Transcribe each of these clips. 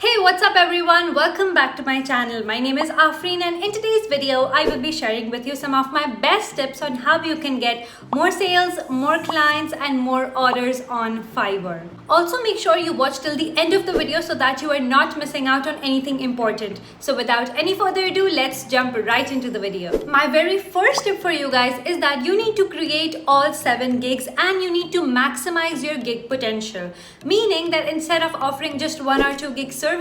Hey, what's up everyone? Welcome back to my channel. My name is Afreen and in today's video, I will be sharing with you some of my best tips on how you can get more sales, more clients and more orders on Fiverr. Also make sure you watch till the end of the video so that you are not missing out on anything important. So without any further ado, let's jump right into the video. My very first tip for you guys is that you need to create all 7 gigs and you need to maximize your gig potential. Meaning that instead of offering just 1 or 2 gig services,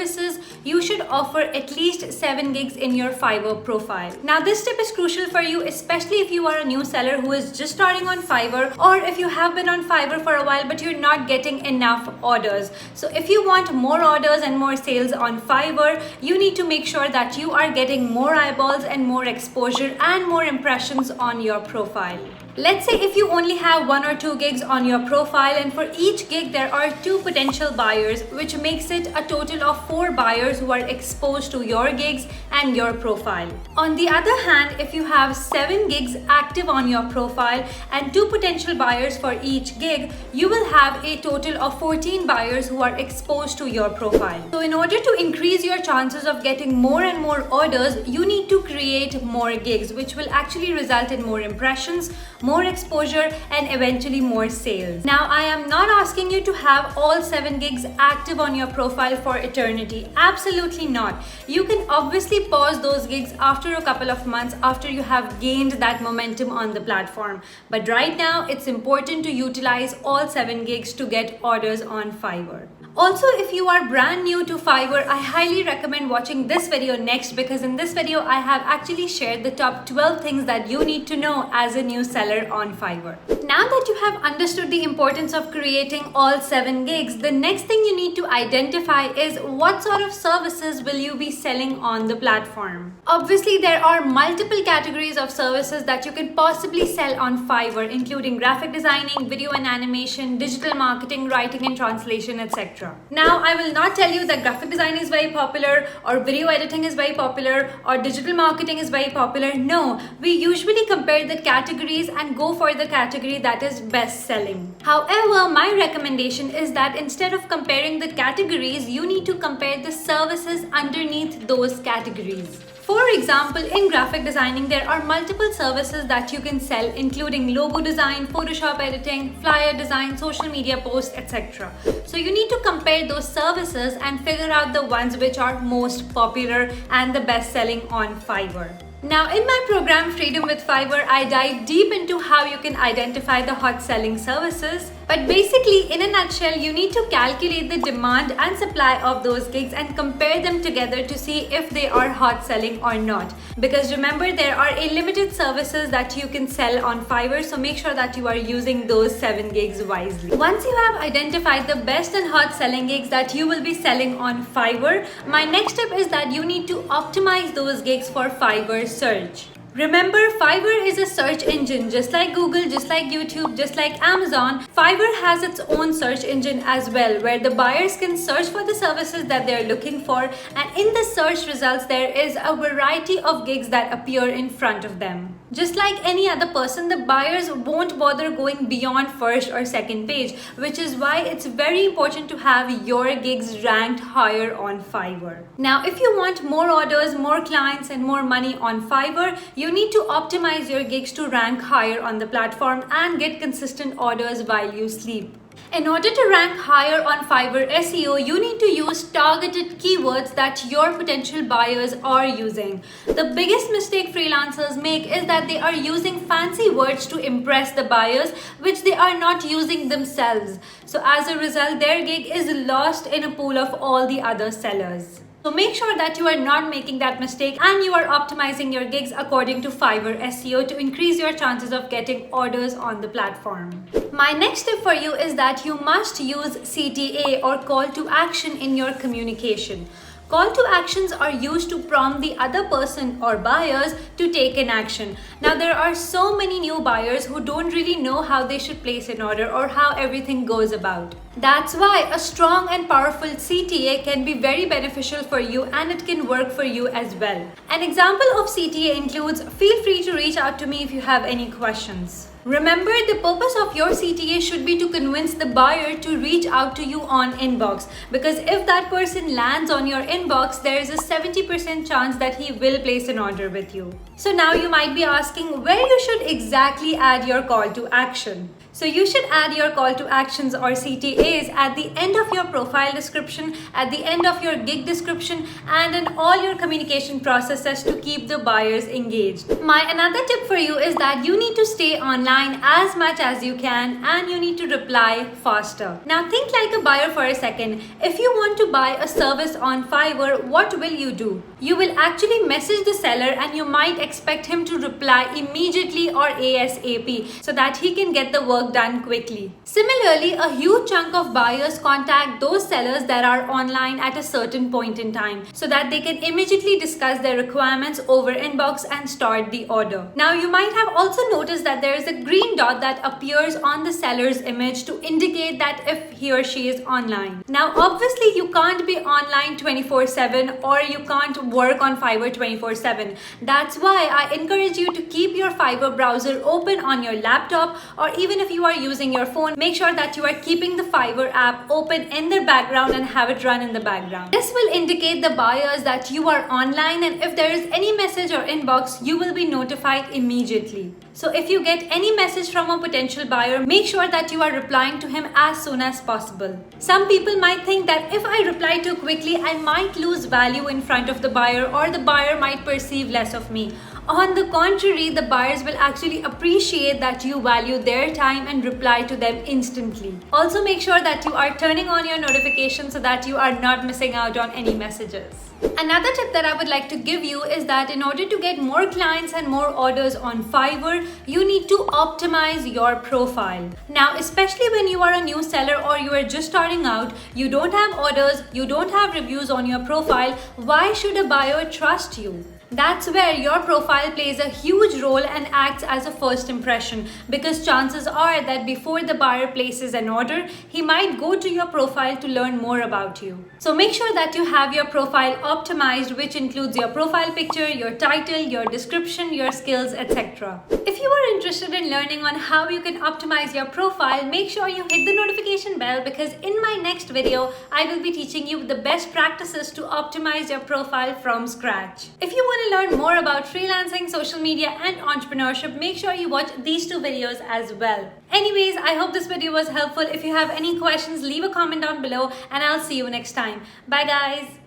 you should offer at least 7 gigs in your Fiverr profile. Now this tip is crucial for you, especially if you are a new seller who is just starting on Fiverr, or if you have been on Fiverr for a while but you're not getting enough orders. So if you want more orders and more sales on Fiverr, you need to make sure that you are getting more eyeballs and more exposure and more impressions on your profile. Let's say if you only have 1 or 2 gigs on your profile, and for each gig there are 2 potential buyers, which makes it a total of 4 buyers who are exposed to your gigs and your profile. On the other hand, if you have 7 gigs active on your profile and 2 potential buyers for each gig, you will have a total of 14 buyers who are exposed to your profile. So in order to increase your chances of getting more and more orders, you need to create more gigs, which will actually result in more impressions, more exposure and eventually more sales. Now I am not asking you to have all 7 gigs active on your profile for eternity. Absolutely not. You can obviously pause those gigs after a couple of months after you have gained that momentum on the platform. But right now it's important to utilize all 7 gigs to get orders on Fiverr. Also, if you are brand new to Fiverr, I highly recommend watching this video next, because in this video I have actually shared the top 12 things that you need to know as a new seller on Fiverr. Now that you have understood the importance of creating all 7 gigs, the next thing you need to identify is what sort of services will you be selling on the platform. Obviously, there are multiple categories of services that you can possibly sell on Fiverr, including graphic designing, video and animation, digital marketing, writing and translation, etc. Now, I will not tell you that graphic design is very popular or video editing is very popular or digital marketing is very popular. No, we usually compare the categories and go for the category that is best selling. However, my recommendation is that instead of comparing the categories, you need to compare the services underneath those categories. For example, in graphic designing, there are multiple services that you can sell, including logo design, Photoshop editing, flyer design, social media posts, etc. So you need to compare those services and figure out the ones which are most popular and the best selling on Fiverr. Now, in my program Freedom with Fiverr, I dive deep into how you can identify the hot selling services. But basically, in a nutshell, you need to calculate the demand and supply of those gigs and compare them together to see if they are hot selling or not. Because remember, there are a limited services that you can sell on Fiverr, so make sure that you are using those 7 gigs wisely. Once you have identified the best and hot selling gigs that you will be selling on Fiverr, my next tip is that you need to optimize those gigs for Fiverr search. Remember, Fiverr is a search engine, just like Google, just like YouTube, just like Amazon. Fiverr has its own search engine as well, where the buyers can search for the services that they're looking for, and in the search results there is a variety of gigs that appear in front of them. Just like any other person, the buyers won't bother going beyond first or second page, which is why it's very important to have your gigs ranked higher on Fiverr. Now, if you want more orders, more clients and more money on Fiverr, you need to optimize your gigs to rank higher on the platform and get consistent orders while you sleep. In order to rank higher on Fiverr SEO, you need to use targeted keywords that your potential buyers are using. The biggest mistake freelancers make is that they are using fancy words to impress the buyers, which they are not using themselves. So as a result, their gig is lost in a pool of all the other sellers. So make sure that you are not making that mistake and you are optimizing your gigs according to Fiverr SEO to increase your chances of getting orders on the platform. My next tip for you is that you must use CTA or call to action in your communication. Call to actions are used to prompt the other person or buyers to take an action. Now, there are so many new buyers who don't really know how they should place an order or how everything goes about. That's why a strong and powerful CTA can be very beneficial for you, and it can work for you as well. An example of CTA includes, feel free to reach out to me if you have any questions. Remember, the purpose of your CTA should be to convince the buyer to reach out to you on inbox, because if that person lands on your inbox, there is a 70% chance that he will place an order with you. So now you might be asking where you should exactly add your call to action. So you should add your call to actions or CTAs at the end of your profile description, at the end of your gig description, and in all your communication processes to keep the buyers engaged. My another tip for you is that you need to stay online as much as you can, and you need to reply faster. Now think like a buyer for a second. If you want to buy a service on Fiverr, what will you do? You will actually message the seller and you might expect him to reply immediately or ASAP so that he can get the work done quickly. Similarly, a huge chunk of buyers contact those sellers that are online at a certain point in time so that they can immediately discuss their requirements over inbox and start the order. Now you might have also noticed that there is a green dot that appears on the seller's image to indicate that if he or she is online. Now obviously you can't be online 24/7 or you can't work on Fiverr 24/7. That's why I encourage you to keep your Fiverr browser open on your laptop, or even if you are using your phone, make sure that you are keeping the Fiverr app open in the background and have it run in the background. This will indicate the buyers that you are online, and if there is any message or inbox, you will be notified immediately. So if you get any message from a potential buyer, make sure that you are replying to him as soon as possible. Some people might think that if I reply too quickly, I might lose value in front of the buyer, or the buyer might perceive less of me. On the contrary, the buyers will actually appreciate that you value their time and reply to them instantly. Also make sure that you are turning on your notifications so that you are not missing out on any messages. Another tip that I would like to give you is that in order to get more clients and more orders on Fiverr, you need to optimize your profile. Now, especially when you are a new seller or you are just starting out, you don't have orders, you don't have reviews on your profile, why should a buyer trust you? That's where your profile plays a huge role and acts as a first impression, because chances are that before the buyer places an order, he might go to your profile to learn more about you. So make sure that you have your profile optimized, which includes your profile picture, your title, your description, your skills, etc. If you are interested in learning on how you can optimize your profile, make sure you hit the notification bell, because in my next video, I will be teaching you the best practices to optimize your profile from scratch. If you want to learn more about freelancing, social media, and entrepreneurship, make sure you watch these two videos as well. Anyways, I hope this video was helpful. If you have any questions, leave a comment down below and I'll see you next time. Bye guys.